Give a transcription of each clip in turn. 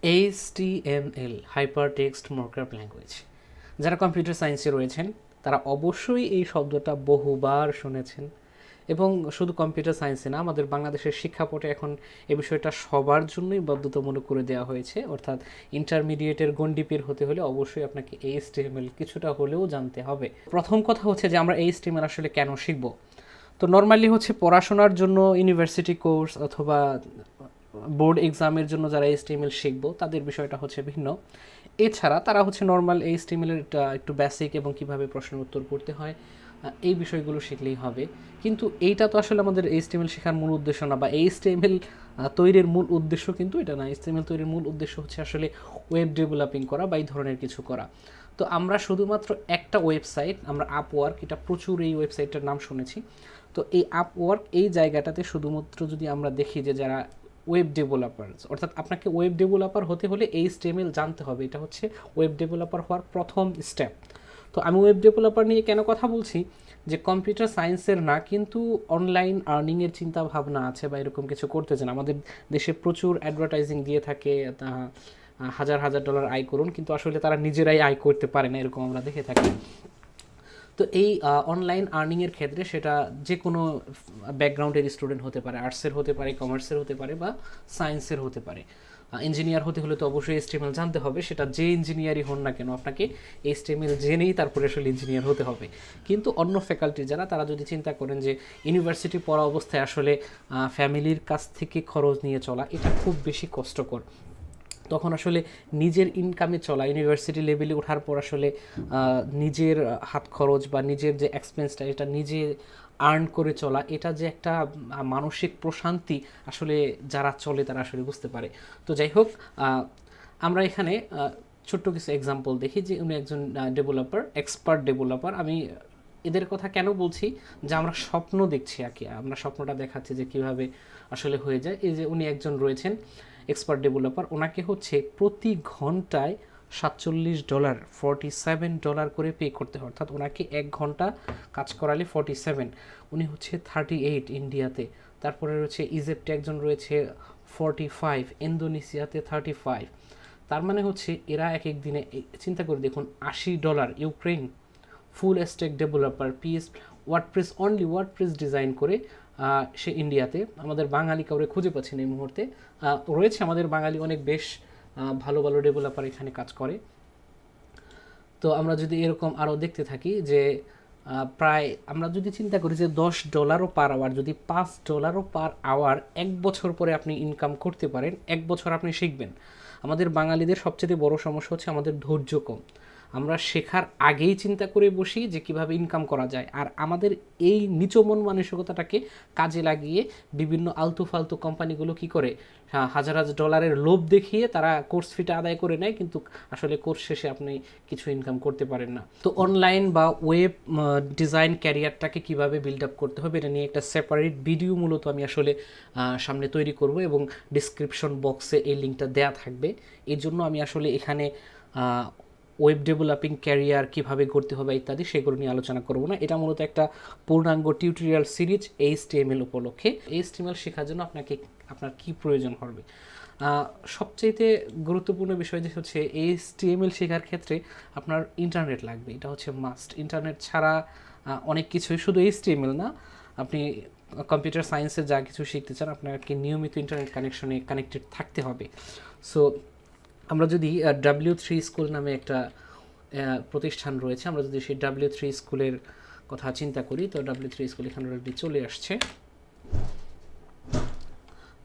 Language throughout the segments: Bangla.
HTML hyper text markup language. যারা কম্পিউটার সায়েন্সে রয়েছেন তারা অবশ্যই এই শব্দটা বহুবার শুনেছেন, এবং শুধু কম্পিউটার সায়েন্সে না, আমাদের বাংলাদেশের শিক্ষাপটে এখন এই বিষয়টা সবার জন্যই বাধ্যতামূলক করে দেওয়া হয়েছে। অর্থাৎ ইন্টারমিডিয়েটের গণ্ডি পের হতে হলে অবশ্যই আপনাকে HTML কিছুটা হলেও জানতে হবে। প্রথম কথা হচ্ছে যে আমরা HTML আসলে কেন শিখব। তো নর্মালি হচ্ছে পড়াশোনার জন্য ইউনিভার্সিটি কোর্স অথবা বোর্ড এক্সামের জন্য যারা HTML শিখবো তাদের বিষয়টা হচ্ছে ভিন্ন। এছাড়া তারা হচ্ছে নর্মাল HTML-এর একটু বেসিক এবং কিভাবে প্রশ্নের উত্তর করতে হয় এই বিষয়গুলো শিখলেই হবে। কিন্তু এইটা তো আসলে আমাদের HTML শেখার মূল উদ্দেশ্য না, বা HTML তৈরির মূল উদ্দেশ্য কিন্তু এটা না। HTML তৈরির মূল উদ্দেশ্য হচ্ছে আসলে ওয়েব ডেভেলপিং করা বা এই ধরনের কিছু করা। তো আমরা শুধুমাত্র একটা ওয়েবসাইট, আমরা আপওয়ার্ক, এটা প্রচুর এই ওয়েবসাইটটার নাম শুনেছি। তো এই আপওয়ার্ক এই জায়গাটাতে শুধুমাত্র যদি আমরা দেখি যে যারা ওয়েব ডেভেলপার্স, অর্থাৎ আপনাকে ওয়েব ডেভেলপার হতে হলে HTML জানতে হবে, এটা হচ্ছে ওয়েব ডেভেলপার হওয়ার প্রথম স্টেপ। তো আমি ওয়েব ডেভেলপার নিয়ে কেন কথা বলছি, যে কম্পিউটার সায়েন্সের না কিন্তু অনলাইন আর্নিংয়ের চিন্তা ভাবনা আছে বা এরকম কিছু করতে চান। আমাদের দেশে প্রচুর অ্যাডভার্টাইজিং দিয়ে থাকে, হাজার হাজার ডলার আয় করুন, কিন্তু আসলে তারা নিজেরাই আয় করতে পারে না, এরকম আমরা দেখে থাকি। তো এই অনলাইন আর্নিংয়ের ক্ষেত্রে সেটা যে কোনো ব্যাকগ্রাউন্ডের স্টুডেন্ট হতে পারে, আর্টসের হতে পারে, কমার্সের হতে পারে বা সায়েন্সের হতে পারে। ইঞ্জিনিয়ার হতে হলে তো অবশ্যই HTML জানতে হবে, সেটা যে ইঞ্জিনিয়ারই হন না কেন আপনাকে HTML জেনেই তারপরে আসলে ইঞ্জিনিয়ার হতে হবে। কিন্তু অন্য ফ্যাকাল্টি যারা, তারা যদি চিন্তা করেন যে ইউনিভার্সিটি পড়া অবস্থায় আসলে ফ্যামিলির কাছ থেকে খরচ নিয়ে চলা এটা খুব বেশি কষ্টকর, তখন আসলে নিজের ইনকামে চলা, ইউনিভার্সিটি লেভেলে ওঠার পর আসলে নিজের হাত খরচ বা নিজের যে এক্সপেন্সটা এটা নিজে আর্ন করে চলা, এটা যে একটা মানসিক প্রশান্তি আসলে যারা চলে তারা আসলে বুঝতে পারে। তো যাই হোক, আমরা এখানে ছোট্ট কিছু এক্সাম্পল দেখি যে উনি একজন ডেভেলপার, এক্সপার্ট ডেভেলপার। আমি এদের কথা কেন বলছি, যে আমরা স্বপ্ন দেখছি আর কি, আমরা স্বপ্নটা দেখাচ্ছি যে কিভাবে আসলে হয়ে যায়। এই যে উনি একজন রয়েছেন এক্সপার্ট ডেভেলপার, ওনাকে হচ্ছে প্রতি ঘন্টায় $47 $47 করে পে করতে হয়, অর্থাৎ ওনাকে 1 ঘন্টা কাজ করালে 47, উনি হচ্ছে 38 ইন্ডিয়াতে। তারপরে রয়েছে ইজিপ্টে একজন রয়েছে 45, ইন্দোনেশিয়াতে 35। তার মানে হচ্ছে এরা এক এক দিনে, চিন্তা করে দেখুন, $80। Ukraine full stack developer, WordPress, only WordPress design করে সে ইন্ডিয়াতে। আমাদের বাঙালি কাউরে খুঁজে পাচ্ছেন এই মুহূর্তে, রয়েছে আমাদের বাঙালি অনেক বেশ ভালো ভালো ডেভেলপার এখানে কাজ করে। তো আমরা যদি এরকম আরও দেখতে থাকি যে প্রায় আমরা যদি চিন্তা করি যে $10 পার আওয়ার, যদি $5 পার আওয়ার 1 বছর পরে আপনি ইনকাম করতে পারেন, 1 বছর আপনি শিখবেন। আমাদের বাঙালিদের সবচেয়ে বড় সমস্যা হচ্ছে আমাদের ধৈর্য কম। আমরা শেখার আগেই চিন্তা করে বসি যে কিভাবে ইনকাম করা যায়, আর আমাদের এই নিচু মন মানসিকতাটাকে কাজে লাগিয়ে বিভিন্ন আলতু ফালতু কোম্পানিগুলো কি করে, হাজার হাজার ডলারের লোভ দেখিয়ে তারা কোর্স ফিটা আদায় করে নেয়, কিন্তু আসলে কোর্স শেষে আপনি কিছু ইনকাম করতে পারেন না। তো অনলাইন বা ওয়েব ডিজাইন ক্যারিয়ারটাকে কিভাবে বিল্ড আপ করতে হবে এটা নিয়ে একটা সেপারেট ভিডিও মূলত আমি আসলে সামনে তৈরি করব, এবং ডিসক্রিপশন বক্সে এই লিঙ্কটা দেয়া থাকবে। এই জন্য আমি আসলে এখানে ওয়েব ডেভেলপিং ক্যারিয়ার কীভাবে করতে হবে ইত্যাদি সেগুলো নিয়ে আলোচনা করব না। এটা মূলত একটা পূর্ণাঙ্গ টিউটোরিয়াল সিরিজ HTML উপলক্ষে। HTML শেখার জন্য আপনার কি প্রয়োজন হবে, সবচেয়ে গুরুত্বপূর্ণ বিষয় যে হচ্ছে HTML শেখার ক্ষেত্রে আপনার ইন্টারনেট লাগবে, এটা হচ্ছে মাস্ট। ইন্টারনেট ছাড়া অনেক কিছুই, শুধু HTML না, আপনি কম্পিউটার সায়েন্সের যা কিছু শিখতে চান আপনাকে নিয়মিত ইন্টারনেট কানেকশনে কানেক্টেড থাকতে হবে। সো আমরা যদি W3 স্কুল নামে একটা প্রতিষ্ঠান রয়েছে, আমরা যদি সেই W3 স্কুলের কথা চিন্তা করি, তো W3 স্কুল এখানে অলরেডি চলে আসছে।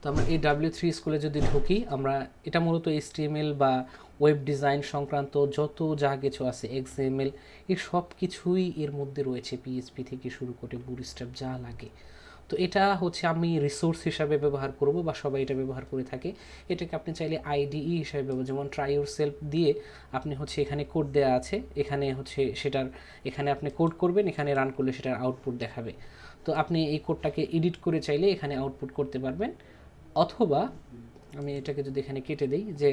তো আমরা এই W3 স্কুলে যদি ঢুকি, আমরা এটা মূলত HTML বা ওয়েব ডিজাইন সংক্রান্ত যত যা কিছু আছে, XML, এই সব কিছুই এর মধ্যে রয়েছে, PHP থেকে শুরু করে বুটস্ট্র্যাপ যা লাগে। তো এটা হচ্ছে আমি রিসোর্স হিসাবে ব্যবহার করব, বা সবাই এটা ব্যবহার করে থাকে। এটাকে আপনি চাইলে IDE হিসাবে ব্যবহার, যেমন ট্রাই ইউর সেলফ দিয়ে আপনি হচ্ছে এখানে কোড দেওয়া আছে, এখানে হচ্ছে এখানে আপনি কোড করবেন, এখানে রান করলে সেটার আউটপুট দেখাবে। তো আপনি এই কোডটাকে এডিট করে চাইলে এখানে আউটপুট করতে পারবেন, অথবা আমি এটাকে যদি এখানে কেটে দিই যে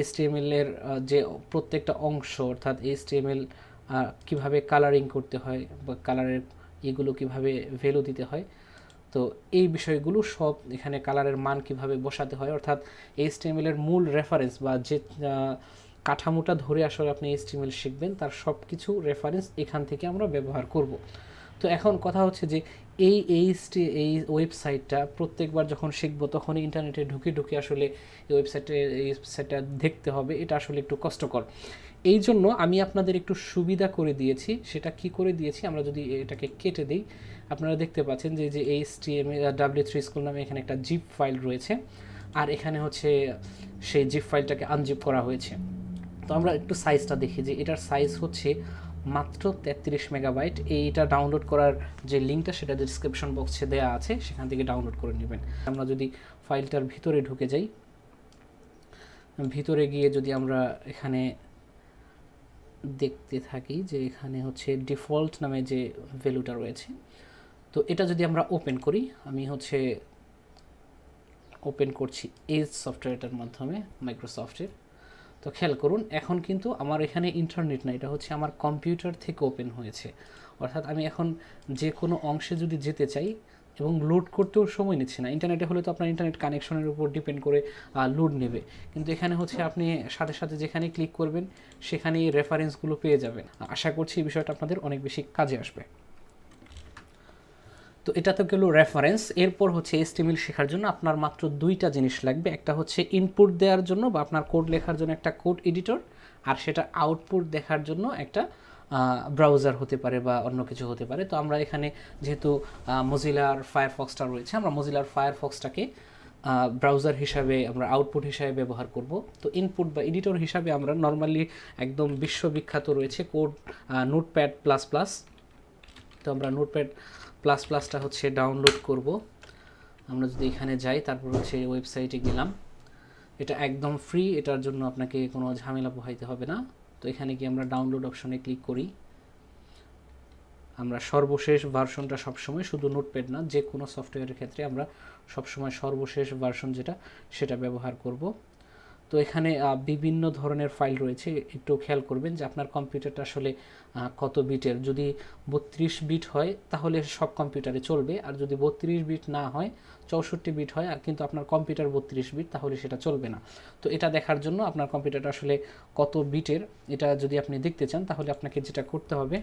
HTML এর যে প্রত্যেকটা অংশ, অর্থাৎ HTML কিভাবে কালারিং করতে হয় বা কালারের এগুলো কিভাবে ভ্যালু দিতে হয়, তো এই বিষয়গুলো সব এখানে কালারের মান কিভাবে বসাতে হয়, অর্থাৎ HTML এর মূল রেফারেন্স বা যে কাঠামোটা ধরে আসলে আপনি HTML শিখবেন তার সব কিছু রেফারেন্স এখান থেকে আমরা ব্যবহার করব। তো এখন কথা হচ্ছে যে এই ওয়েবসাইটটা প্রত্যেকবার যখন শিখবো তখনই ইন্টারনেটে ঢুকে আসলে এই ওয়েবসাইটটা দেখতে হবে, এটা আসলে একটু কষ্টকর। এই জন্য আমি আপনাদের একটু সুবিধা করে দিয়েছি। সেটা কি করে দিয়েছি, আমরা যদি এটাকে কেটে দিই, আপনারা দেখতে পাচ্ছেন যে HTML W3 স্কুল নামে এখানে একটা জিপ ফাইল রয়েছে, আর এখানে হচ্ছে সেই জিপ ফাইলটাকে আনজিপ করা হয়েছে। তো আমরা একটু সাইজটা দেখি যে এটার সাইজ হচ্ছে মাত্র 33 মেগাবাইট। এইটা ডাউনলোড করার যে লিঙ্কটা সেটা ডিসক্রিপশন বক্সে দেওয়া আছে, সেখান থেকে ডাউনলোড করে নেবেন। আমরা যদি ফাইলটার ভিতরে ঢুকে যাই, ভিতরে গিয়ে যদি আমরা এখানে দেখতে থাকি যে এখানে হচ্ছে ডিফল্ট নামে যে ভ্যালুটা রয়েছে, তো এটা যদি আমরা ওপেন করি, আমি হচ্ছে ওপেন করছি এজ সফটওয়্যারটার মাধ্যমে মাইক্রোসফটের। তো খেয়াল করুন এখন কিন্তু আমার এখানে ইন্টারনেট না, এটা হচ্ছে আমার কম্পিউটার থেকে ওপেন হয়েছে। অর্থাৎ আমি এখন যে কোনো অংশে যদি যেতে চাই এবং লোড করতেও সময় নিচ্ছে না। ইন্টারনেটে হলে তো আপনার ইন্টারনেট কানেকশনের উপর ডিপেন্ড করে লোড নেবে, কিন্তু এখানে হচ্ছে আপনি সাথে সাথে যেখানে ক্লিক করবেন সেখানেই রেফারেন্সগুলো পেয়ে যাবেন। আশা করছি এই বিষয়টা আপনাদের অনেক বেশি কাজে আসবে। তো এটা তো গেল রেফারেন্স। এরপর হচ্ছে HTML শেখার জন্য আপনার মাত্র দুইটা জিনিস লাগবে। একটা হচ্ছে ইনপুট দেওয়ার জন্য বা আপনার কোড লেখার জন্য একটা কোড এডিটর, আর সেটা আউটপুট দেখার জন্য একটা ব্রাউজার হতে পারে বা অন্য কিছু হতে পারে। তো আমরা এখানে যেহেতু মজিলার ফায়ারফক্সটা রয়েছে, আমরা মজিলার ফায়ারফক্সটাকে ব্রাউজার হিসাবে আমরা আউটপুট হিসাবে ব্যবহার করব। তো ইনপুট বা এডিটর হিসাবে আমরা নর্মালি একদম বিশ্ববিখ্যাত রয়েছে কোড নোটপ্যাড প্লাস প্লাস। তো আমরা নোটপ্যাড প্লাস প্লাসটা হচ্ছে ডাউনলোড করব। আমরা যদি এখানে যাই, তারপর হচ্ছে ওয়েবসাইটে গেলাম, এটা একদম ফ্রি, এটার জন্য আপনাকে কোনো ঝামেলা পোহাইতে হবে না। তো এখানে গিয়ে আমরা ডাউনলোড অপশনে ক্লিক করি। আমরা সর্বশেষ ভার্সনটা সবসময়, শুধু নোটপ্যাড না, যে কোনো সফটওয়্যারের ক্ষেত্রে আমরা সবসময় সর্বশেষ ভার্সন যেটা সেটা ব্যবহার করব। তো এখানে বিভিন্ন ধরনের ফাইল রয়েছে, একটু খেয়াল করবেন যে আপনার কম্পিউটারটা আসলে কত বিটের। যদি 32 বিট হয় তাহলে সব কম্পিউটারে চলবে, আর যদি 32 বিট না হয়, 64 বিট হয় আর কিন্তু আপনার কম্পিউটার 32 বিট, তাহলে সেটা চলবে না। তো এটা দেখার জন্য আপনার কম্পিউটারটা আসলে কত বিটের এটা যদি আপনি দেখতে চান, তাহলে আপনাকে যেটা করতে হবে,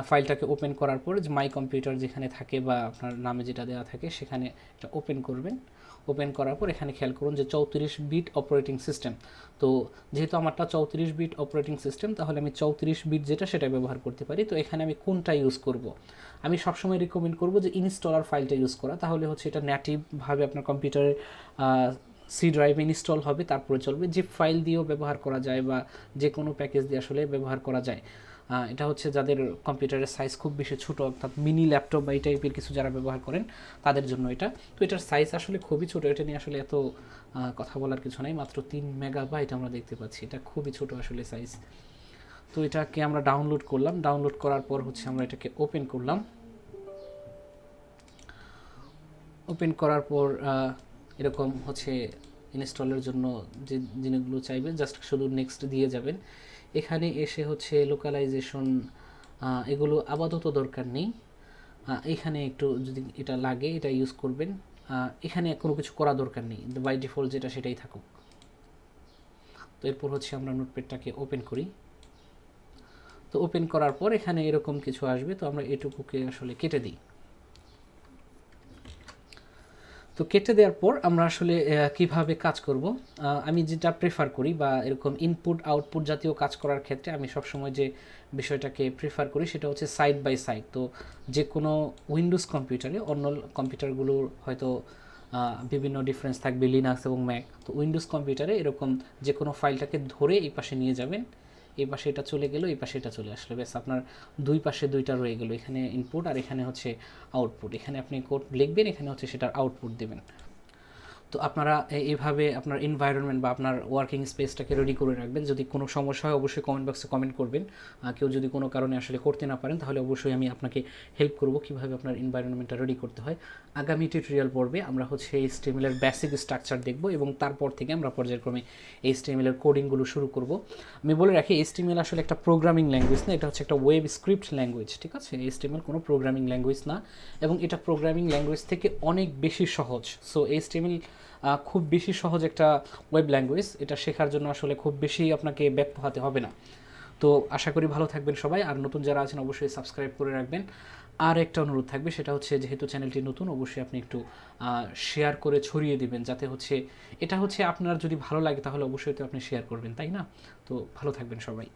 ফাইলটাকে ওপেন করার পর যে মাই কম্পিউটার যেখানে থাকে বা আপনার নামে যেটা দেওয়া থাকে সেখানে এটা ওপেন করবেন। ওপেন করার পর এখানে খেয়াল করুন যে 34 বিট অপারেটিং সিস্টেম। তো যেহেতু আমারটা 34 বিট অপারেটিং সিস্টেম, তাহলে আমি 34 বিট যেটা সেটা ব্যবহার করতে পারি। তো এখানে আমি কোনটা ইউজ করব, আমি সবসময় রিকমেন্ড করব যে ইনস্টলার ফাইলটা ইউজ করা, তাহলে হচ্ছে এটা নেটিভভাবে আপনার কম্পিউটারে সি ড্রাইভে ইনস্টল হবে, তারপরে চলবে। জিপ ফাইল দিয়েও ব্যবহার করা যায় বা যে কোনো প্যাকেজ দিয়ে আসলে ব্যবহার করা যায়। এটা হচ্ছে যাদের কম্পিউটারের সাইজ খুব বেশি ছোটো, অর্থাৎ মিনি ল্যাপটপ বা এই টাইপের কিছু যারা ব্যবহার করেন তাদের জন্য এটা। তো এটার সাইজ আসলে খুবই ছোটো, এটা নিয়ে আসলে এত কথা বলার কিছু নাই। মাত্র 3 মেগাবাইট আমরা দেখতে পাচ্ছি, এটা খুবই ছোটো আসলে সাইজ। তো এটাকে আমরা ডাউনলোড করলাম, ডাউনলোড করার পর হচ্ছে আমরা এটাকে ওপেন করলাম। ওপেন করার পর এরকম হচ্ছে ইনস্টলের জন্য যে জিনিসগুলো চাইবেন জাস্ট শুধু নেক্সট দিয়ে যাবেন। এখানে এসে হচ্ছে লোকালাইজেশন, এগুলো আপাতত দরকার নেই। এখানে একটু যদি এটা লাগে এটা ইউজ করবেন। এখানে কোনো কিছু করা দরকার নেই, বাই ডিফল্ট যেটা সেটাই থাকুক। তো এরপর হচ্ছে আমরা নোটপ্যাডটাকে ওপেন করি। তো ওপেন করার পর এখানে এরকম কিছু আসবে, তো আমরা এটুকুকে আসলে কেটে দিই। তো কেটে দেওয়ার পর আমরা আসলে কিভাবে কাজ করব, আমি যেটা প্রেফার করি বা এরকম ইনপুট আউটপুট জাতীয় কাজ করার ক্ষেত্রে আমি সবসময় যে বিষয়টাকে প্রেফার করি সেটা হচ্ছে সাইড বাই সাইড। তো যে কোনো উইন্ডোজ কম্পিউটারে, অন্য কম্পিউটারগুলোর হয়তো বিভিন্ন ডিফারেন্স থাকবে, লিনাক্স এবং ম্যাক। তো উইন্ডোজ কম্পিউটারে এরকম যে কোনো ফাইলটাকে ধরে এই পাশে নিয়ে যাবেন, এই পাশে এটা চলে গেল, এই পাশে এটা চলে আসলো, ব্যাস আপনার দুই পাশে দুইটা রয়ে গেল। এখানে ইনপুট আর এখানে হচ্ছে আউটপুট। এখানে আপনি কোড লিখবেন, এখানে হচ্ছে সেটার আউটপুট দেবেন। তো আপনারা এইভাবে আপনার এনভায়রনমেন্ট বা আপনার ওয়ার্কিং স্পেসটাকে রেডি করে রাখবেন। যদি কোনো সমস্যা হয় অবশ্যই কমেন্ট বক্সে কমেন্ট করবেন। কেউ যদি কোনো কারণে আসলে করতে না পারেন তাহলে অবশ্যই আমি আপনাকে হেল্প করব কীভাবে আপনার এনভায়রনমেন্টটা রেডি করতে হয়। আগামী টিউটোরিয়াল পর্বে আমরা হচ্ছে HTML এর বেসিক স্ট্রাকচার দেখব এবং তারপর থেকে আমরা পর্যায়ক্রমে HTML এর কোডিংগুলো শুরু করব। আমি বলে রাখি HTML আসলে একটা প্রোগ্রামিং ল্যাঙ্গুয়েজ না, এটা হচ্ছে একটা ওয়েব স্ক্রিপ্ট ল্যাঙ্গুয়েজ, ঠিক আছে? HTML কোনো প্রোগ্রামিং ল্যাঙ্গুয়েজ না এবং এটা প্রোগ্রামিং ল্যাঙ্গুয়েজ থেকে অনেক বেশি সহজ। সো HTML খুব বেশি সহজ একটা ওয়েব ল্যাঙ্গুয়েজ, এটা শেখার জন্য আসলে খুব বেশি আপনাকে ব্যাক পোহাতে হবে না। তো আশা করি ভালো থাকবেন সবাই, আর নতুন যারা আছেন অবশ্যই সাবস্ক্রাইব করে রাখবেন। আর একটা অনুরোধ থাকবে, সেটা হচ্ছে যেহেতু চ্যানেলটি নতুন অবশ্যই আপনি একটু শেয়ার করে ছড়িয়ে দিবেন, যাতে হচ্ছে এটা হচ্ছে আপনার যদি ভালো লাগে তাহলে অবশ্যই তো আপনি শেয়ার করবেন, তাই না? তো ভালো থাকবেন সবাই।